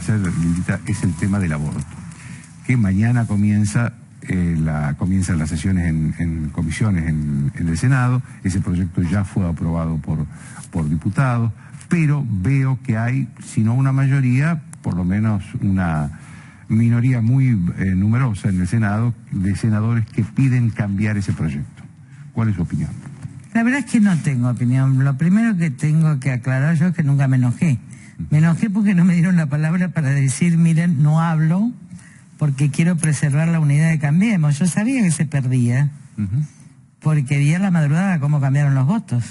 hacer, Lilita, es el tema del aborto, que mañana comienzan las sesiones en comisiones en el Senado. Ese proyecto ya fue aprobado por diputados, pero veo que hay, si no una mayoría, por lo menos una minoría muy numerosa en el Senado de senadores que piden cambiar ese proyecto. ¿Cuál es su opinión? La verdad es que no tengo opinión. Lo primero que tengo que aclarar yo es que nunca me enojé. Me enojé porque no me dieron la palabra para decir, miren, no hablo porque quiero preservar la unidad de Cambiemos. Yo sabía que se perdía, porque vi en la madrugada cómo cambiaron los votos.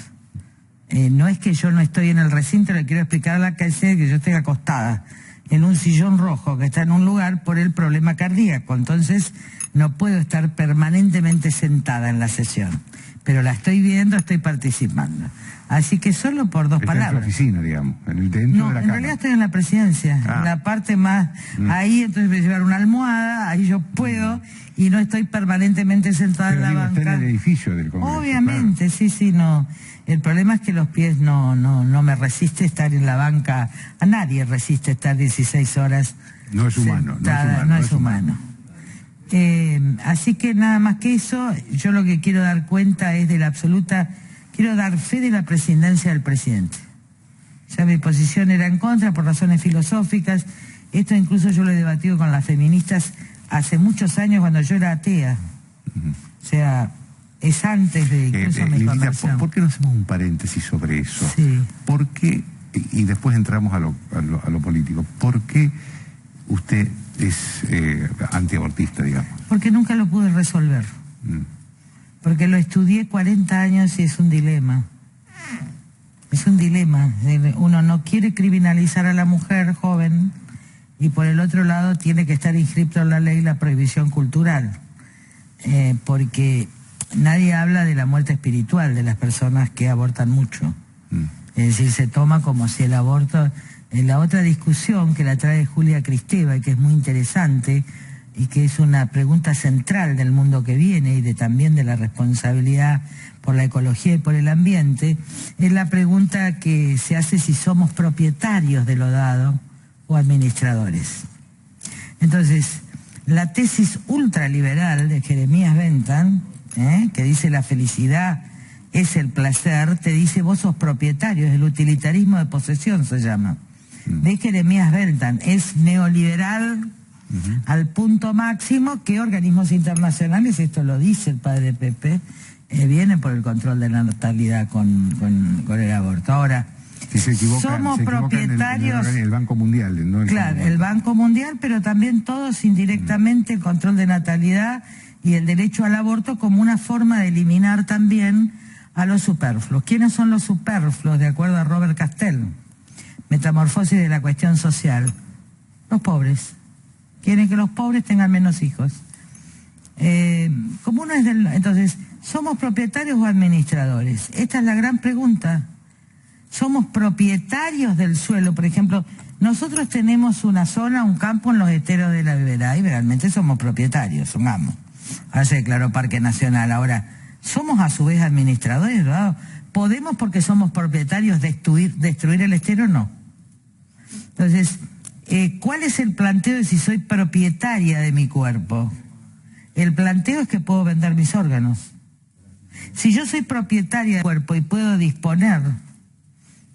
No es que yo no estoy en el recinto, le quiero explicar a la calle que yo estoy acostada en un sillón rojo que está en un lugar por el problema cardíaco. Entonces no puedo estar permanentemente sentada en la sesión. Pero la estoy viendo, estoy participando. Así que solo por dos palabras. En la oficina, digamos, dentro de la No, en Cámara. realidad estoy en la presidencia, en la parte más... Ahí entonces voy a llevar una almohada, ahí yo puedo, y no estoy permanentemente sentada en la banca. Está en el edificio del Congreso. Obviamente, claro. Sí, no. El problema es que los pies no me resiste estar en la banca. A nadie resiste estar 16 horas. No es humano, sentada, no es humano. Así que nada más que eso, yo lo que quiero dar cuenta es de la absoluta... Quiero dar fe de la presidencia del presidente. Ya mi posición era en contra por razones filosóficas. Esto incluso yo lo he debatido con las feministas hace muchos años cuando yo era atea. O sea, es antes de incluso mi conversión. ¿Por qué no hacemos un paréntesis sobre eso? Sí. ¿Por qué, y después entramos a lo político, por qué usted es antiabortista, digamos? Porque nunca lo pude resolver. Porque lo estudié 40 años y es un dilema. Es un dilema. Uno no quiere criminalizar a la mujer joven y por el otro lado tiene que estar inscrito en la ley la prohibición cultural. Porque nadie habla de la muerte espiritual de las personas que abortan mucho. Es decir, se toma como si el aborto... En la otra discusión que la trae Julia Kristeva y que es muy interesante y que es una pregunta central del mundo que viene y también de la responsabilidad por la ecología y por el ambiente, es la pregunta que se hace si somos propietarios de lo dado o administradores. Entonces, la tesis ultraliberal de Jeremías Bentham, que dice la felicidad es el placer, te dice vos sos propietario, es el utilitarismo de posesión se llama. De Jeremías Bentham, es neoliberal al punto máximo que organismos internacionales, esto lo dice el padre Pepe, vienen por el control de la natalidad con el aborto. Ahora, si se somos propietarios... el Banco Mundial, ¿no? Claro, el Banco Mundial, pero también todos indirectamente el control de natalidad y el derecho al aborto como una forma de eliminar también a los superfluos. ¿Quiénes son los superfluos, de acuerdo a Robert Castell? Metamorfosis de la cuestión social. Los pobres. Quieren que los pobres tengan menos hijos. Como uno es entonces, ¿somos propietarios o administradores? Esta es la gran pregunta. ¿Somos propietarios del suelo? Por ejemplo, nosotros tenemos una zona, un campo en los esteros de la Beberá y realmente somos propietarios, sumamos. Ahora se declaró Parque Nacional. Ahora, ¿somos a su vez administradores, verdad? ¿Podemos porque somos propietarios destruir el estero? No. Entonces, ¿cuál es el planteo de si soy propietaria de mi cuerpo? El planteo es que puedo vender mis órganos. Si yo soy propietaria del cuerpo y puedo disponer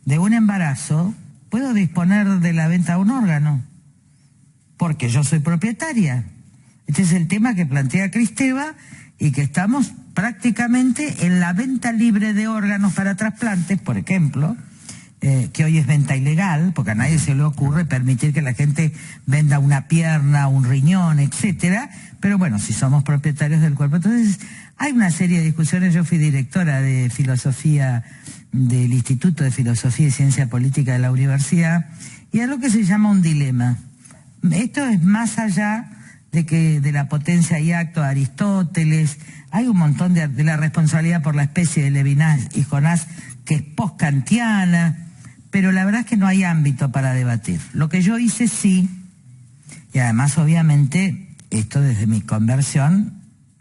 de un embarazo, puedo disponer de la venta de un órgano, porque yo soy propietaria. Este es el tema que plantea Kristeva y que estamos prácticamente en la venta libre de órganos para trasplantes, por ejemplo, que hoy es venta ilegal, porque a nadie se le ocurre permitir que la gente venda una pierna, un riñón, etcétera, pero bueno, si somos propietarios del cuerpo. Entonces, hay una serie de discusiones. Yo fui directora de filosofía del Instituto de Filosofía y Ciencia Política de la Universidad, y es lo que se llama un dilema. Esto es más allá de la potencia y acto de Aristóteles. Hay un montón de la responsabilidad por la especie de Levinas y Jonás, que es post-kantiana, pero la verdad es que no hay ámbito para debatir. Lo que yo hice sí, y además obviamente esto desde mi conversión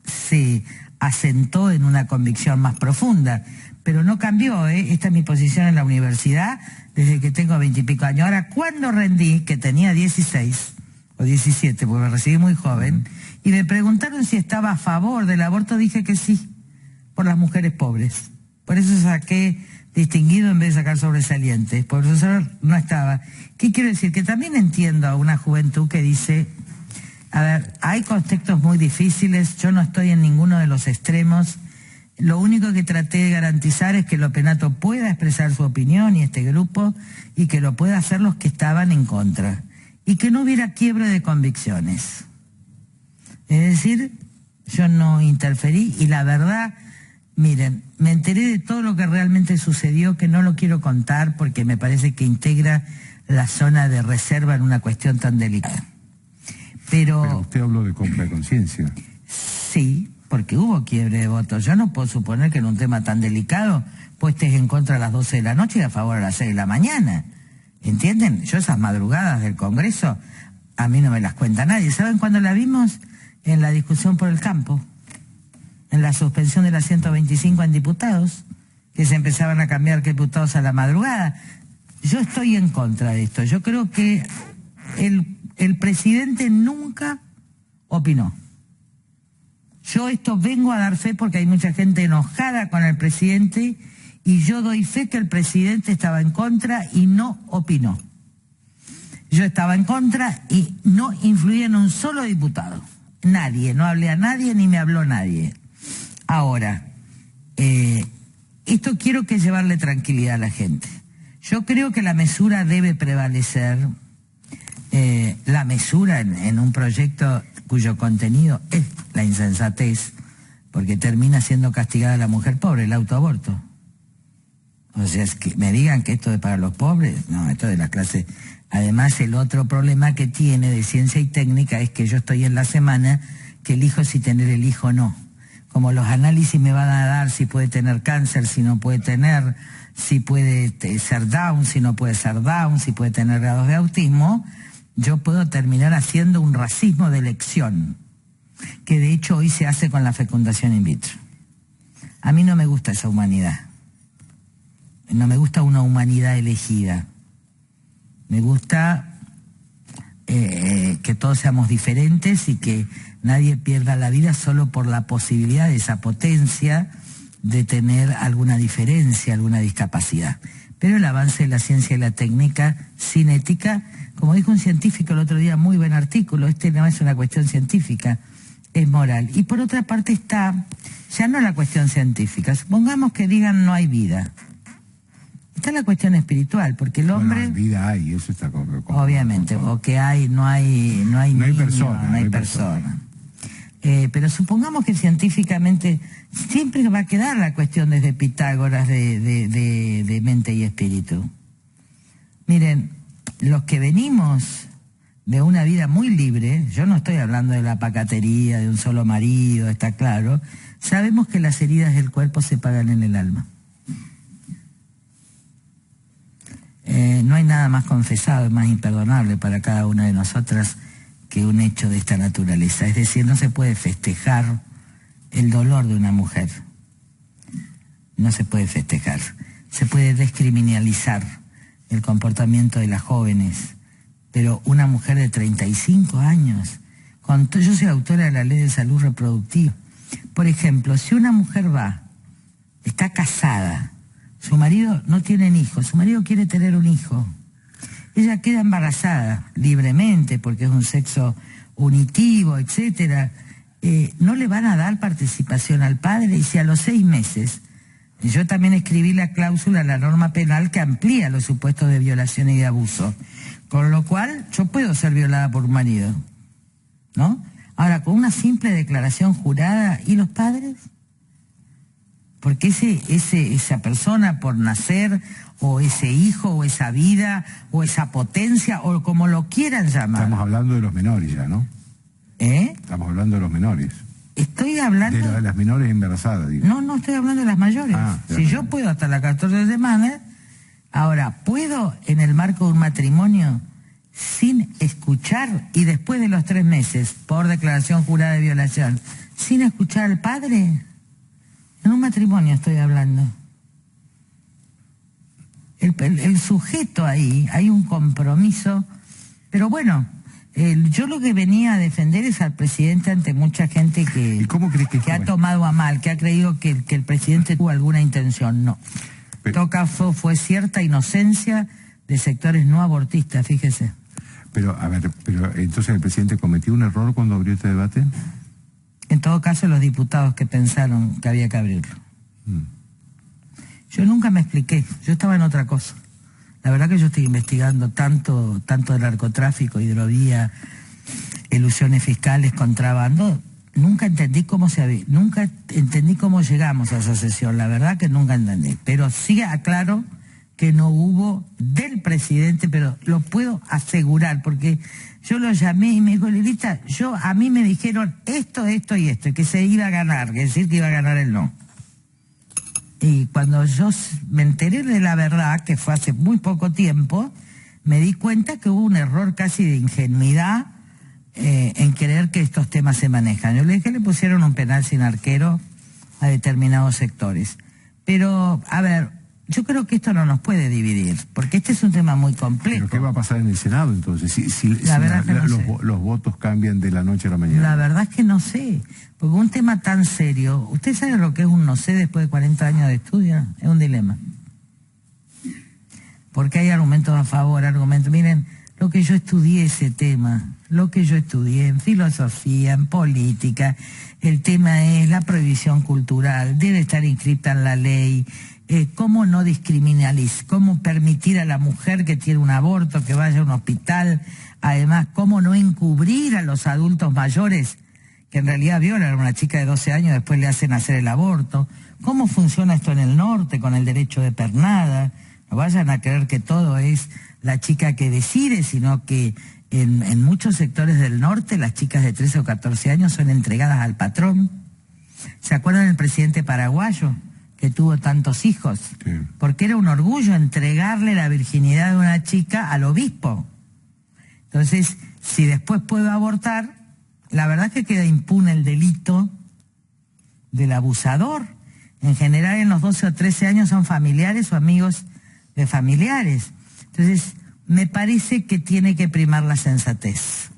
se asentó en una convicción más profunda, pero no cambió, ¿eh? Esta es mi posición en la universidad desde que tengo 20 y pico años. Ahora, cuando rendí, que tenía 16 o 17, porque me recibí muy joven, y me preguntaron si estaba a favor del aborto, dije que sí, por las mujeres pobres. Por eso saqué distinguido en vez de sacar sobresaliente, por eso no estaba. ¿Qué quiero decir? Que también entiendo a una juventud que dice, a ver, hay contextos muy difíciles, yo no estoy en ninguno de los extremos, lo único que traté de garantizar es que el Openato pueda expresar su opinión y este grupo, y que lo pueda hacer los que estaban en contra, y que no hubiera quiebre de convicciones. Es decir, yo no interferí, y la verdad, miren, me enteré de todo lo que realmente sucedió, que no lo quiero contar porque me parece que integra la zona de reserva en una cuestión tan delicada. Pero usted habló de compra de conciencia. Sí, porque hubo quiebre de votos. Yo no puedo suponer que en un tema tan delicado pues estés en contra a las 12 de la noche y a favor a las 6 de la mañana. ¿Entienden? Yo esas madrugadas del Congreso, a mí no me las cuenta nadie. ¿Saben cuándo la vimos? En la discusión por el campo, en la suspensión de las 125 en diputados, que se empezaban a cambiar diputados a la madrugada. Yo estoy en contra de esto. Yo creo que el presidente nunca opinó. Yo esto vengo a dar fe porque hay mucha gente enojada con el presidente, y yo doy fe que el presidente estaba en contra y no opinó. Yo estaba en contra y no influía en un solo diputado. Nadie, no hablé a nadie ni me habló nadie. Ahora, esto quiero que llevarle tranquilidad a la gente. Yo creo que la mesura debe prevalecer, la mesura en un proyecto cuyo contenido es la insensatez, porque termina siendo castigada la mujer pobre, el autoaborto. O sea, es que me digan que esto es para los pobres, no, esto es de la clase. Además, el otro problema que tiene de ciencia y técnica es que yo estoy en la semana que elijo si tener el hijo o no. Como los análisis me van a dar si puede tener cáncer, si no puede tener, si puede ser Down, si no puede ser Down, si puede tener grados de autismo, yo puedo terminar haciendo un racismo de elección, que de hecho hoy se hace con la fecundación in vitro. A mí no me gusta esa humanidad. No me gusta una humanidad elegida. Me gusta que todos seamos diferentes y que nadie pierda la vida solo por la posibilidad de esa potencia de tener alguna diferencia, alguna discapacidad. Pero el avance de la ciencia y la técnica sin ética, como dijo un científico el otro día, muy buen artículo, no es una cuestión científica, es moral. Y por otra parte está, ya no la cuestión científica, supongamos que digan no hay vida. Está la cuestión espiritual, porque el hombre... Bueno, vida hay, eso está obviamente, o que no hay persona. Pero supongamos que científicamente siempre va a quedar la cuestión desde Pitágoras de mente y espíritu. Miren, los que venimos de una vida muy libre, yo no estoy hablando de la pacatería, de un solo marido, está claro, sabemos que las heridas del cuerpo se pagan en el alma. No hay nada más confesado y más imperdonable para cada una de nosotras que un hecho de esta naturaleza. Es decir, no se puede festejar el dolor de una mujer. No se puede festejar. Se puede descriminalizar el comportamiento de las jóvenes. Pero una mujer de 35 años, yo soy autora de la Ley de Salud Reproductiva. Por ejemplo, si una mujer está casada, su marido no tiene hijos, su marido quiere tener un hijo, ella queda embarazada libremente porque es un sexo unitivo, etcétera, no le van a dar participación al padre. Y si a los 6 meses, yo también escribí la cláusula, la norma penal que amplía los supuestos de violación y de abuso, con lo cual yo puedo ser violada por un marido, ¿no? Ahora, con una simple declaración jurada, ¿y los padres? Porque esa persona por nacer, o ese hijo, o esa vida, o esa potencia, o como lo quieran llamar. Estamos hablando de los menores ya, ¿no? Estamos hablando de los menores. Estoy hablando... De las menores embarazadas, digo. No estoy hablando de las mayores. Si yo puedo hasta las 14 semanas, ahora, ¿puedo en el marco de un matrimonio sin escuchar, y después de los 3 meses, por declaración jurada de violación, sin escuchar al padre? En un matrimonio estoy hablando. El sujeto ahí, hay un compromiso, pero bueno, yo lo que venía a defender es al presidente ante mucha gente que ha tomado a mal, que ha creído que el presidente tuvo alguna intención. No. En todo caso, fue cierta inocencia de sectores no abortistas, fíjese. Pero, a ver, entonces el presidente cometió un error cuando abrió este debate. En todo caso, los diputados que pensaron que había que abrirlo. Yo nunca me expliqué, yo estaba en otra cosa. La verdad que yo estoy investigando tanto de narcotráfico, hidrovía, ilusiones fiscales, contrabando. Nunca entendí cómo llegamos a esa sesión, la verdad que nunca entendí. Pero sí aclaro que no hubo del presidente, pero lo puedo asegurar, porque yo lo llamé y me dijo, Lilita, a mí me dijeron esto y que se iba a ganar, que decir que iba a ganar el no. Y cuando yo me enteré de la verdad, que fue hace muy poco tiempo, me di cuenta que hubo un error casi de ingenuidad en creer que estos temas se manejan. Yo le dije que le pusieron un penal sin arquero a determinados sectores. Pero, a ver, yo creo que esto no nos puede dividir, porque este es un tema muy complejo. ¿Pero qué va a pasar en el Senado entonces? Si los votos cambian de la noche a la mañana. La verdad es que no sé, porque un tema tan serio, ¿usted sabe lo que es un no sé después de 40 años de estudio? Es un dilema. Porque hay argumentos a favor, miren, lo que yo estudié ese tema, lo que yo estudié en filosofía, en política, el tema es la prohibición cultural, debe estar inscrita en la ley. ¿Cómo no discriminalizar? ¿Cómo permitir a la mujer que tiene un aborto que vaya a un hospital? Además, ¿cómo no encubrir a los adultos mayores que en realidad violan a una chica de 12 años y después le hacen hacer el aborto? ¿Cómo funciona esto en el norte con el derecho de pernada? No vayan a creer que todo es la chica que decide, sino que en muchos sectores del norte las chicas de 13 o 14 años son entregadas al patrón. ¿Se acuerdan del presidente paraguayo que tuvo tantos hijos? Sí. Porque era un orgullo entregarle la virginidad de una chica al obispo. Entonces, si después puedo abortar, la verdad es que queda impune el delito del abusador. En general, en los 12 o 13 años son familiares o amigos de familiares. Entonces, me parece que tiene que primar la sensatez.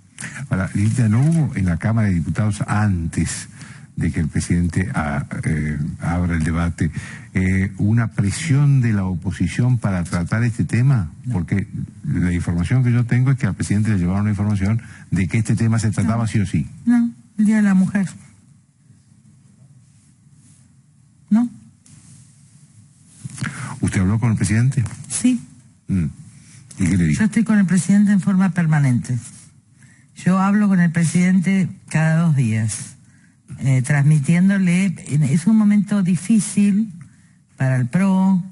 Ahora, Lilita, ¿no hubo en la Cámara de Diputados antes de que el presidente abra el debate, una presión de la oposición para tratar este tema? No. Porque la información que yo tengo es que al presidente le llevaron la información de que este tema se trataba sí o sí. No, el Día de la Mujer. ¿No? ¿Usted habló con el presidente? Sí. ¿Y qué le dijo? Yo estoy con el presidente en forma permanente. Yo hablo con el presidente cada 2 días. Transmitiéndole, es un momento difícil para el PRO,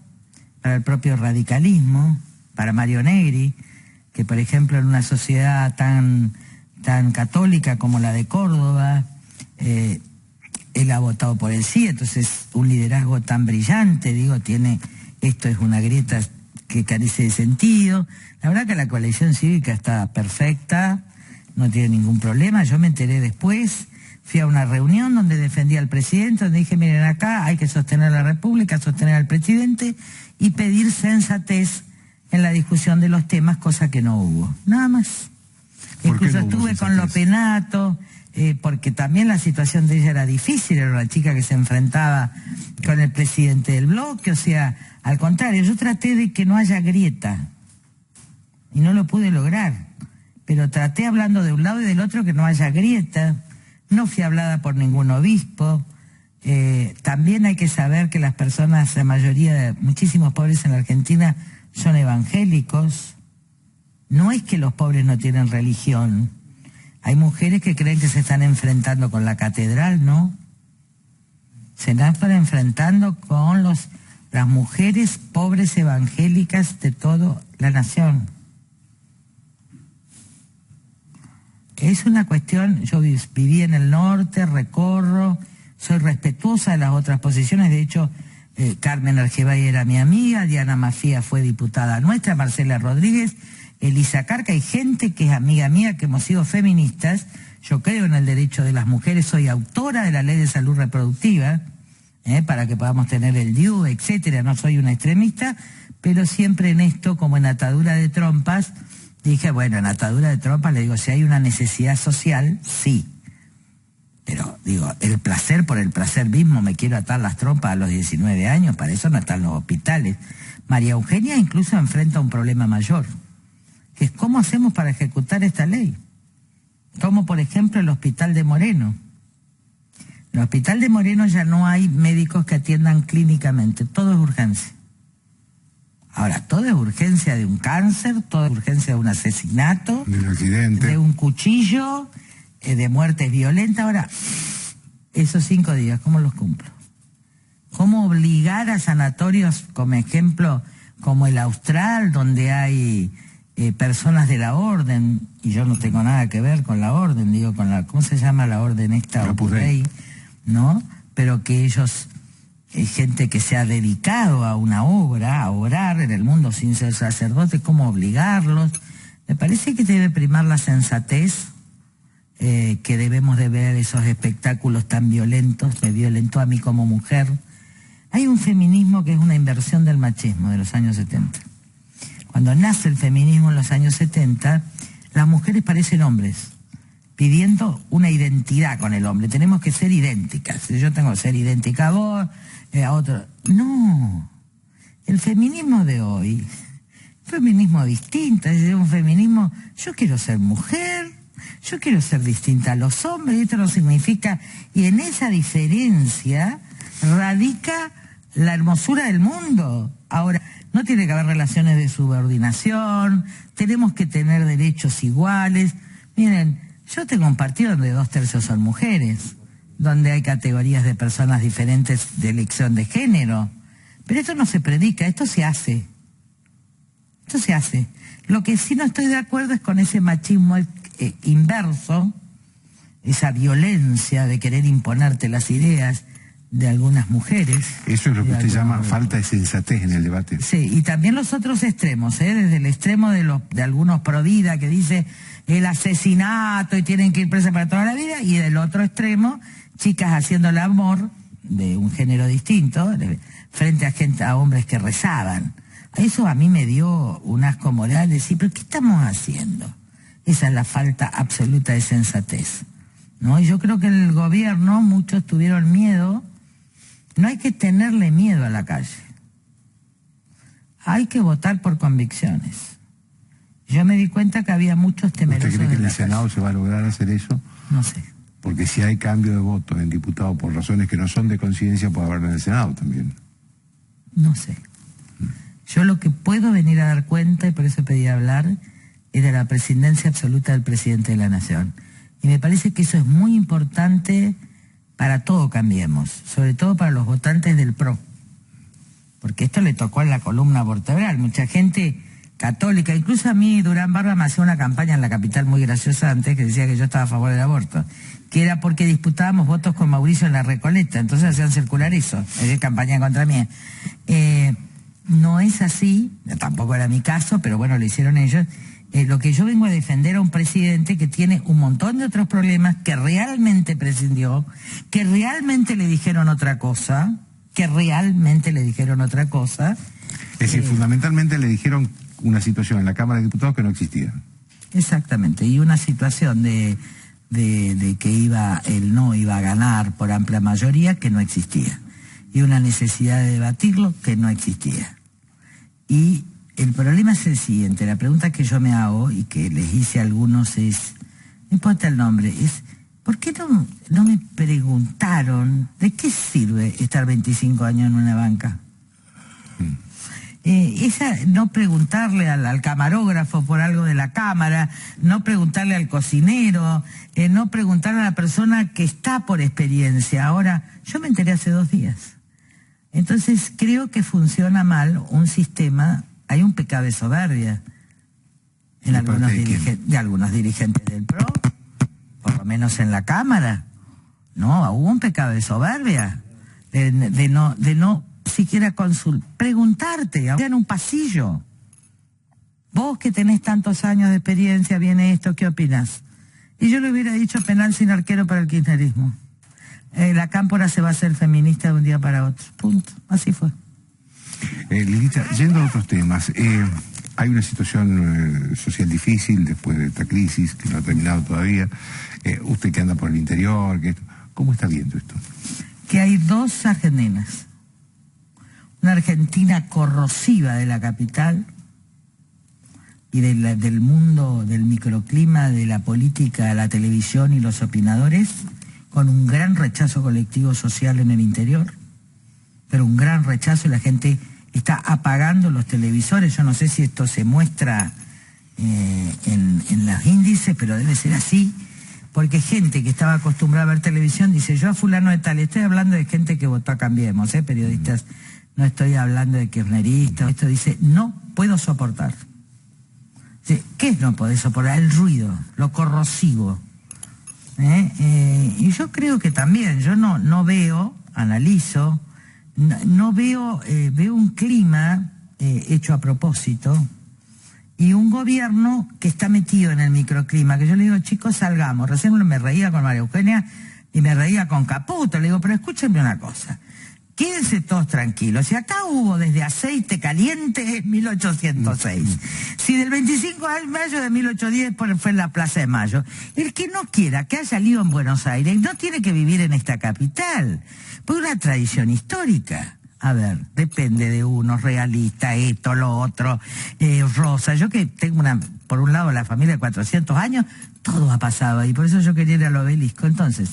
para el propio radicalismo, para Mario Negri, que por ejemplo en una sociedad tan católica como la de Córdoba, él ha votado por el sí, entonces un liderazgo tan brillante, esto es una grieta que carece de sentido. La verdad que la coalición cívica está perfecta, no tiene ningún problema. Yo me enteré después. Fui a una reunión donde defendía al presidente, donde dije, miren, acá hay que sostener a la República, sostener al presidente y pedir sensatez en la discusión de los temas, cosa que no hubo. Nada más. Incluso estuve con Lopenato, porque también la situación de ella era difícil, era una chica que se enfrentaba con el presidente del bloque, o sea, al contrario, yo traté de que no haya grieta y no lo pude lograr, pero traté hablando de un lado y del otro que no haya grieta. No fui hablada por ningún obispo. También hay que saber que las personas, la mayoría de muchísimos pobres en la Argentina son evangélicos. No es que los pobres no tienen religión. Hay mujeres que creen que se están enfrentando con la catedral, ¿no? Se están enfrentando con las mujeres pobres evangélicas de toda la nación. Es una cuestión, yo viví en el norte, recorro, soy respetuosa de las otras posiciones, de hecho, Carmen Argebay era mi amiga, Diana Mafía fue diputada nuestra, Marcela Rodríguez, Elisa Carca, hay gente que es amiga mía, que hemos sido feministas. Yo creo en el derecho de las mujeres, soy autora de la Ley de Salud Reproductiva, para que podamos tener el DIU, etcétera. No soy una extremista, pero siempre en esto, como en atadura de trompas, dije, bueno, en atadura de trompas le digo, si hay una necesidad social, sí. Pero, digo, el placer por el placer mismo, me quiero atar las trompas a los 19 años, para eso no están los hospitales. María Eugenia incluso enfrenta un problema mayor, que es cómo hacemos para ejecutar esta ley. Como, por ejemplo, el Hospital de Moreno. En el Hospital de Moreno ya no hay médicos que atiendan clínicamente, todo es urgencia. Ahora, todo es urgencia de un cáncer, todo es urgencia de un asesinato, de un accidente, de un cuchillo, de muertes violentas. Ahora, esos 5 días, ¿cómo los cumplo? ¿Cómo obligar a sanatorios, como ejemplo, como el Austral, donde hay personas de la orden, y yo no tengo nada que ver con la orden, digo, con la, ¿cómo se llama la orden esta? Opus Dei, ¿no? Pero que ellos, gente que se ha dedicado a una obra, a orar en el mundo sin ser sacerdote, ¿cómo obligarlos? Me parece que debe primar la sensatez, que debemos de ver esos espectáculos tan violentos. Me violentó a mí como mujer. Hay un feminismo que es una inversión del machismo de los años 70. Cuando nace el feminismo en los años 70, las mujeres parecen hombres, pidiendo una identidad con el hombre. Tenemos que ser idénticas. Yo tengo que ser idéntica a vos, a otro. No. El feminismo de hoy, feminismo distinto, es un feminismo, yo quiero ser mujer, yo quiero ser distinta a los hombres, y esto no significa, y en esa diferencia radica la hermosura del mundo. Ahora, no tiene que haber relaciones de subordinación, tenemos que tener derechos iguales. Miren, yo tengo un partido donde 2/3 son mujeres, donde hay categorías de personas diferentes de elección de género, pero esto no se predica, esto se hace. Esto se hace. Lo que sí no estoy de acuerdo es con ese machismo inverso, esa violencia de querer imponerte las ideas de algunas mujeres. Eso es lo que usted llama falta de sensatez en el debate. Sí, y también los otros extremos, desde el extremo de algunos pro vida que dice el asesinato y tienen que ir presas para toda la vida, y del otro extremo, chicas haciendo el amor de un género distinto frente a hombres que rezaban. Eso a mí me dio un asco moral, decir, pero ¿qué estamos haciendo? Esa es la falta absoluta de sensatez, ¿no? Y yo creo que el gobierno, muchos tuvieron miedo. No hay que tenerle miedo a la calle. Hay que votar por convicciones. Yo me di cuenta que había muchos temerosos. ¿Usted cree que en el Senado se va a lograr hacer eso? No sé. Porque si hay cambio de votos en diputados por razones que no son de conciencia, puede haberlo en el Senado también. No sé. Yo lo que puedo venir a dar cuenta, y por eso pedí hablar, es de la presidencia absoluta del presidente de la Nación. Y me parece que eso es muy importante para todo Cambiemos, sobre todo para los votantes del PRO. Porque esto le tocó en la columna vertebral. Mucha gente católica, incluso a mí Durán Barba me hacía una campaña en la capital muy graciosa antes, que decía que yo estaba a favor del aborto, que era porque disputábamos votos con Mauricio en la Recoleta, entonces hacían circular eso, hacían campaña contra mí. No es así, tampoco era mi caso, pero bueno, lo hicieron ellos. Lo que yo vengo a defender a un presidente que tiene un montón de otros problemas, que realmente prescindió, que realmente le dijeron otra cosa, Es decir, fundamentalmente le dijeron una situación en la Cámara de Diputados que no existía. Exactamente, y una situación de que él no iba a ganar por amplia mayoría que no existía. Y una necesidad de debatirlo que no existía. Y el problema es el siguiente, la pregunta que yo me hago y que les hice a algunos es, no importa el nombre, es ¿por qué no me preguntaron de qué sirve estar 25 años en una banca? No preguntarle al camarógrafo por algo de la cámara, no preguntarle al cocinero, no preguntarle a la persona que está por experiencia. Ahora, yo me enteré hace 2 días. Entonces creo que funciona mal un sistema, hay un pecado de soberbia en algunos dirigentes del PRO, por lo menos en la Cámara. No, hubo un pecado de soberbia, de no siquiera preguntarte, en un pasillo. Vos que tenés tantos años de experiencia, viene esto, ¿qué opinas? Y yo le hubiera dicho penal sin arquero para el kirchnerismo. la Cámpora se va a hacer feminista de un día para otro. Punto. Así fue. Lilita, yendo a otros temas, hay una situación social difícil después de esta crisis que no ha terminado todavía. Usted que anda por el interior, ¿cómo está viendo esto? Que hay dos Argentinas. Una Argentina corrosiva de la capital y del mundo, del microclima, de la política, la televisión y los opinadores, con un gran rechazo colectivo social en el interior, pero un gran rechazo, y la gente está apagando los televisores. Yo no sé si esto se muestra en los índices, pero debe ser así, porque gente que estaba acostumbrada a ver televisión dice, yo a fulano de tal, estoy hablando de gente que votó a Cambiemos, periodistas, no estoy hablando de kirchneristas, esto dice, no puedo soportar. ¿Qué es no poder soportar? El ruido, lo corrosivo. Y yo creo que también, yo no veo, analizo, no veo, veo un clima hecho a propósito y un gobierno que está metido en el microclima, que yo le digo, chicos, salgamos. Recién me reía con María Eugenia y me reía con Caputo, le digo, pero escúchenme una cosa, quédense todos tranquilos. Si acá hubo desde aceite caliente en 1806, si del 25 de mayo de 1810 fue en la Plaza de Mayo, el que no quiera que haya lío en Buenos Aires no tiene que vivir en esta capital, por una tradición histórica. A ver, depende de unos, realista, esto, lo otro, Rosa. Yo que tengo por un lado la familia de 400 años, todo ha pasado ahí, por eso yo quería ir al obelisco. Entonces,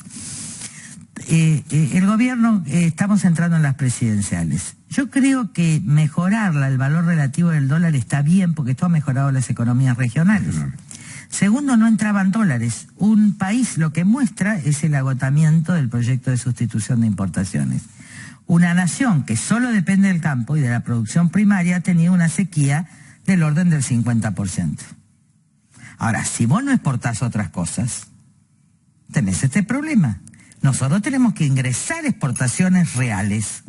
el gobierno, estamos entrando en las presidenciales. Yo creo que mejorarla, el valor relativo del dólar está bien, porque esto ha mejorado las economías regionales. Segundo, no entraban dólares. Un país lo que muestra es el agotamiento del proyecto de sustitución de importaciones. Una nación que solo depende del campo y de la producción primaria ha tenido una sequía del orden del 50%. Ahora, si vos no exportás otras cosas, tenés este problema. Nosotros tenemos que ingresar exportaciones reales.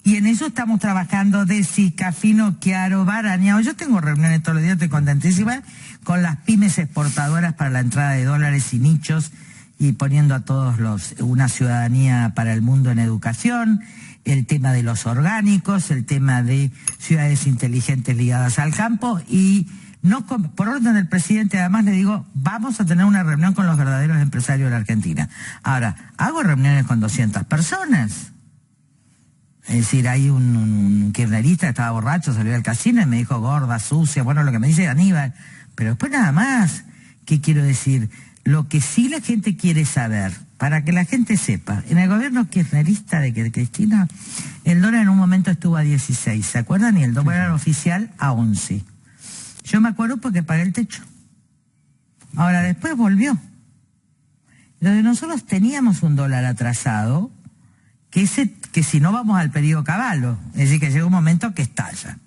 Y en eso estamos trabajando de Sica, Fino, Chiaro, Barañao. Yo tengo reuniones todos los días, estoy contentísima, con las pymes exportadoras para la entrada de dólares y nichos, y poniendo a todos una ciudadanía para el mundo en educación, el tema de los orgánicos, el tema de ciudades inteligentes ligadas al campo, y no por orden del presidente, además le digo, vamos a tener una reunión con los verdaderos empresarios de la Argentina. Ahora, hago reuniones con 200 personas. Es decir, hay un kirchnerista que estaba borracho, salió al casino y me dijo gorda, sucia, bueno, lo que me dice Aníbal, pero después nada más. ¿Qué quiero decir? Lo que sí la gente quiere saber, para que la gente sepa, en el gobierno kirchnerista de Cristina, el dólar en un momento estuvo a 16, ¿se acuerdan? Y el dólar oficial a 11. Yo me acuerdo porque pagué el techo. Ahora, después volvió. Entonces nosotros teníamos un dólar atrasado, que si no vamos al periodo Cavallo, es decir, que llega un momento que estalla.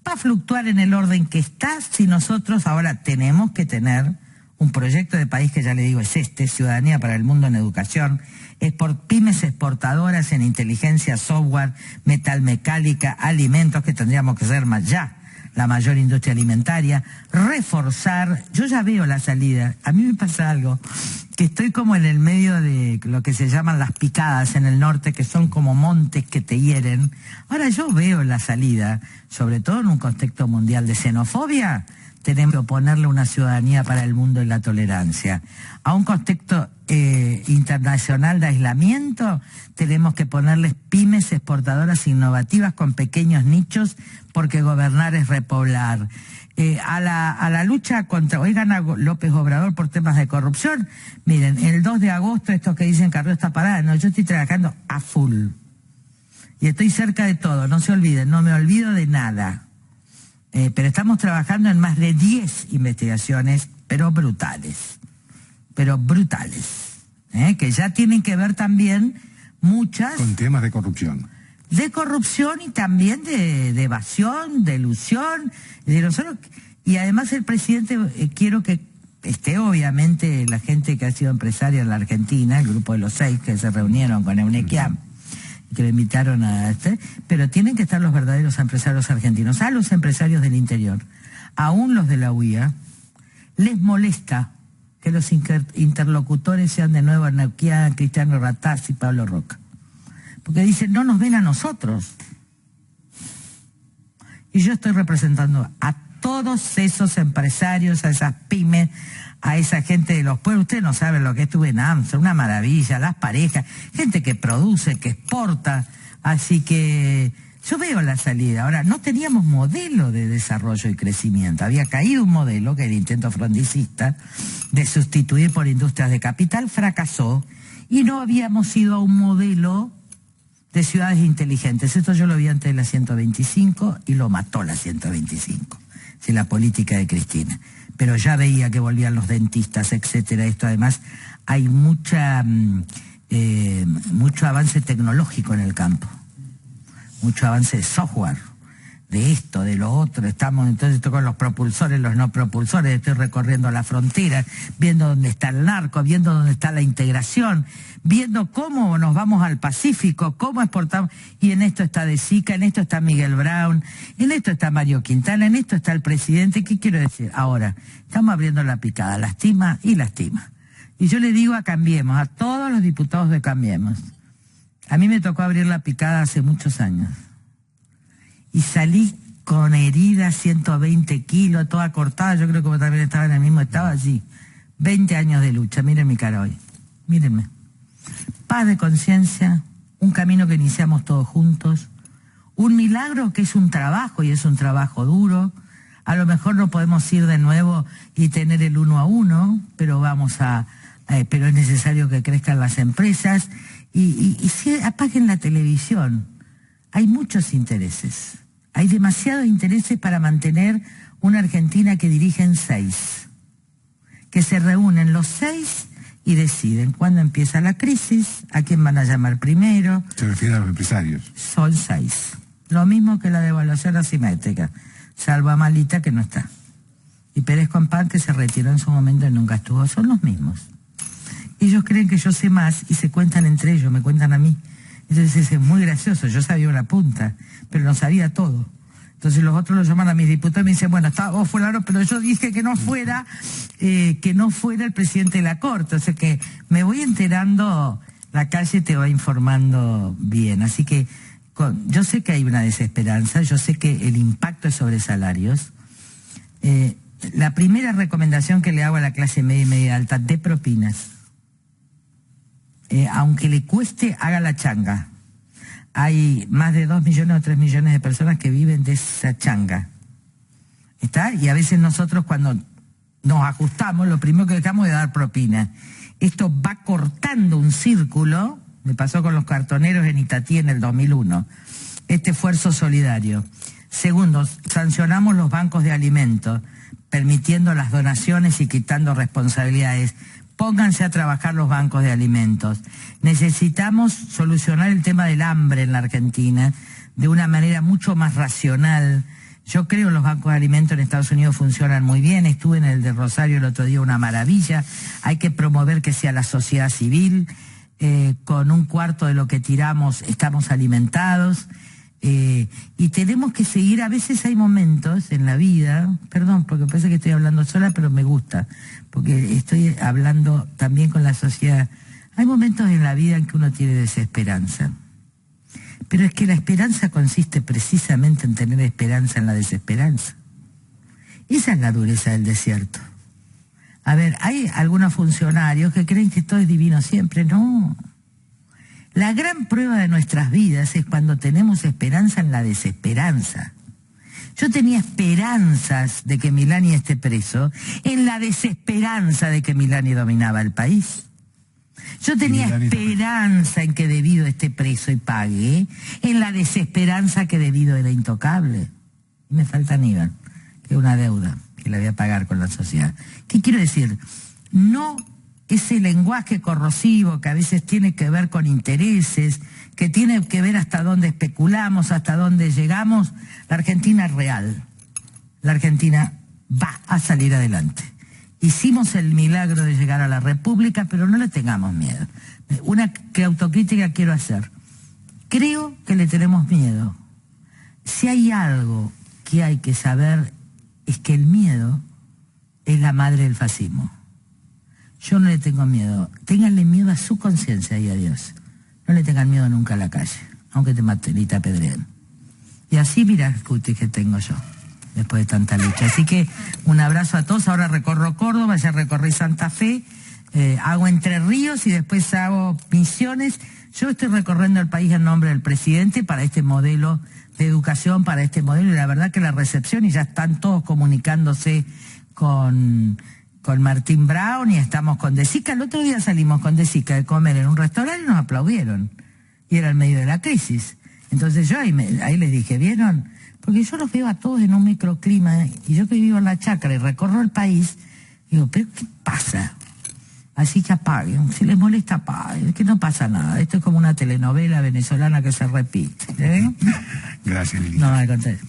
Va a fluctuar en el orden que está si nosotros ahora tenemos que tener un proyecto de país que ya le digo es ciudadanía para el mundo en educación, pymes exportadoras en inteligencia, software, metalmecánica, alimentos, que tendríamos que ser más ya la mayor industria alimentaria, reforzar, yo ya veo la salida. A mí me pasa algo, que estoy como en el medio de lo que se llaman las picadas en el norte, que son como montes que te hieren. Ahora yo veo la salida, sobre todo en un contexto mundial de xenofobia, tenemos que oponerle una ciudadanía para el mundo y la tolerancia. A un contexto internacional de aislamiento, tenemos que ponerles pymes exportadoras innovativas con pequeños nichos, porque gobernar es repoblar. A la lucha contra, hoy gana López Obrador por temas de corrupción. Miren, el 2 de agosto, estos que dicen que Carrió está parada, no, yo estoy trabajando a full. Y estoy cerca de todo, no se olviden, no me olvido de nada. Pero estamos trabajando en más de 10 investigaciones, pero brutales. Que ya tienen que ver también muchas... Con temas de corrupción. De corrupción y también de evasión, de ilusión. Y además el presidente, quiero que esté obviamente la gente que ha sido empresaria en la Argentina, el grupo de los 6 que se reunieron con Euneikia, que le invitaron pero tienen que estar los verdaderos empresarios argentinos. A los empresarios del interior, aún los de la UIA, les molesta que los interlocutores sean de nuevo Neuquén, Cristiano Ratazzi y Pablo Roca. Porque dicen, no nos ven a nosotros. Y yo estoy representando a todos esos empresarios, a esas pymes, a esa gente de los pueblos. Ustedes no saben lo que estuve en AMSA, una maravilla, las parejas, gente que produce, que exporta. Así que yo veo la salida. Ahora, no teníamos modelo de desarrollo y crecimiento. Había caído un modelo, que el intento frondicista, de sustituir por industrias de capital, fracasó. Y no habíamos ido a un modelo de ciudades inteligentes. Esto yo lo vi antes de la 125 y lo mató la 125. Sí, la política de Cristina. Pero ya veía que volvían los dentistas, etcétera. Esto además, hay mucho avance tecnológico en el campo. Mucho avance de software, de esto, de lo otro. Estamos entonces con los propulsores, los no propulsores. Estoy recorriendo la frontera, viendo dónde está el narco, viendo dónde está la integración, viendo cómo nos vamos al Pacífico, cómo exportamos. Y en esto está De Sica, en esto está Miguel Brown, en esto está Mario Quintana, en esto está el presidente. ¿Qué quiero decir? Ahora, estamos abriendo la picada, lastima y lastima. Y yo le digo a Cambiemos, a todos los diputados de Cambiemos. A mí me tocó abrir la picada hace muchos años. Y salí con heridas, 120 kilos, toda cortada. Yo creo que también estaba en el mismo estado allí. 20 años de lucha. Miren mi cara hoy. Mírenme. Paz de conciencia, un camino que iniciamos todos juntos. Un milagro que es un trabajo y es un trabajo duro. A lo mejor no podemos ir de nuevo y tener el 1 a 1, pero pero es necesario que crezcan las empresas. Y si apaguen la televisión, hay muchos intereses. Hay demasiados intereses para mantener una Argentina que dirigen 6. Que se reúnen los 6 y deciden cuándo empieza la crisis, a quién van a llamar primero. Se refiere a los empresarios. Son 6. Lo mismo que la devaluación asimétrica, salvo a Malita, que no está. Y Pérez Compán, que se retiró en su momento y nunca estuvo. Son los mismos. Ellos creen que yo sé más y se cuentan entre ellos, me cuentan a mí. Entonces es muy gracioso, yo sabía una punta, pero no sabía todo. Entonces los otros lo llaman a mis diputados y me dicen, bueno, está vos fulano, pero yo dije que no fuera el presidente de la Corte. O sea que me voy enterando, la calle te va informando bien. Así que yo sé que hay una desesperanza, yo sé que el impacto es sobre salarios. La primera recomendación que le hago a la clase media y media alta, de propinas. Aunque le cueste, haga la changa. Hay más de 2 millones o 3 millones de personas que viven de esa changa. ¿Está? Y a veces nosotros cuando nos ajustamos, lo primero que dejamos es dar propina. Esto va cortando un círculo, me pasó con los cartoneros en Itatí en el 2001, este esfuerzo solidario. Segundo, sancionamos los bancos de alimentos, permitiendo las donaciones y quitando responsabilidades. Pónganse a trabajar los bancos de alimentos. Necesitamos solucionar el tema del hambre en la Argentina de una manera mucho más racional. Yo creo que los bancos de alimentos en Estados Unidos funcionan muy bien. Estuve en el de Rosario el otro día, una maravilla. Hay que promover que sea la sociedad civil. Con 1/4 de lo que tiramos estamos alimentados. Y tenemos que seguir, a veces hay momentos en la vida, perdón, porque parece que estoy hablando sola, pero me gusta, porque estoy hablando también con la sociedad. Hay momentos en la vida en que uno tiene desesperanza, pero es que la esperanza consiste precisamente en tener esperanza en la desesperanza. Esa es la dureza del desierto. A ver, hay algunos funcionarios que creen que todo es divino siempre, no. La gran prueba de nuestras vidas es cuando tenemos esperanza en la desesperanza. Yo tenía esperanzas de que Milani esté preso en la desesperanza de que Milani dominaba el país. Yo tenía esperanza en que Debido esté preso y pague, en la desesperanza que Debido era intocable. Y me falta Aníbal, que es una deuda que la voy a pagar con la sociedad. ¿Qué quiero decir? No ese lenguaje corrosivo que a veces tiene que ver con intereses, que tiene que ver hasta dónde especulamos, hasta dónde llegamos. La Argentina es real. La Argentina va a salir adelante. Hicimos el milagro de llegar a la República, pero no le tengamos miedo. Una autocrítica quiero hacer. Creo que le tenemos miedo. Si hay algo que hay que saber es que el miedo es la madre del fascismo. Yo no le tengo miedo. Ténganle miedo a su conciencia y a Dios. No le tengan miedo nunca a la calle, aunque te maten y te apedreen. Y así, mira, Cuti, que tengo yo, después de tanta lucha. Así que un abrazo a todos. Ahora recorro Córdoba, ya recorrí Santa Fe, hago Entre Ríos y después hago Misiones. Yo estoy recorriendo el país en nombre del presidente para este modelo de educación, para este modelo, y la verdad que la recepción, y ya están todos comunicándose con Martín Brown, y estamos con De Sica. El otro día salimos con De Sica de comer en un restaurante y nos aplaudieron. Y era en medio de la crisis. Entonces yo ahí les dije, ¿vieron? Porque yo los veo a todos en un microclima, y yo que vivo en la chacra y recorro el país, digo, ¿pero qué pasa? Así que apaguen, si les molesta apaguen, que no pasa nada. Esto es como una telenovela venezolana que se repite. Gracias, Lili. No, al contrario.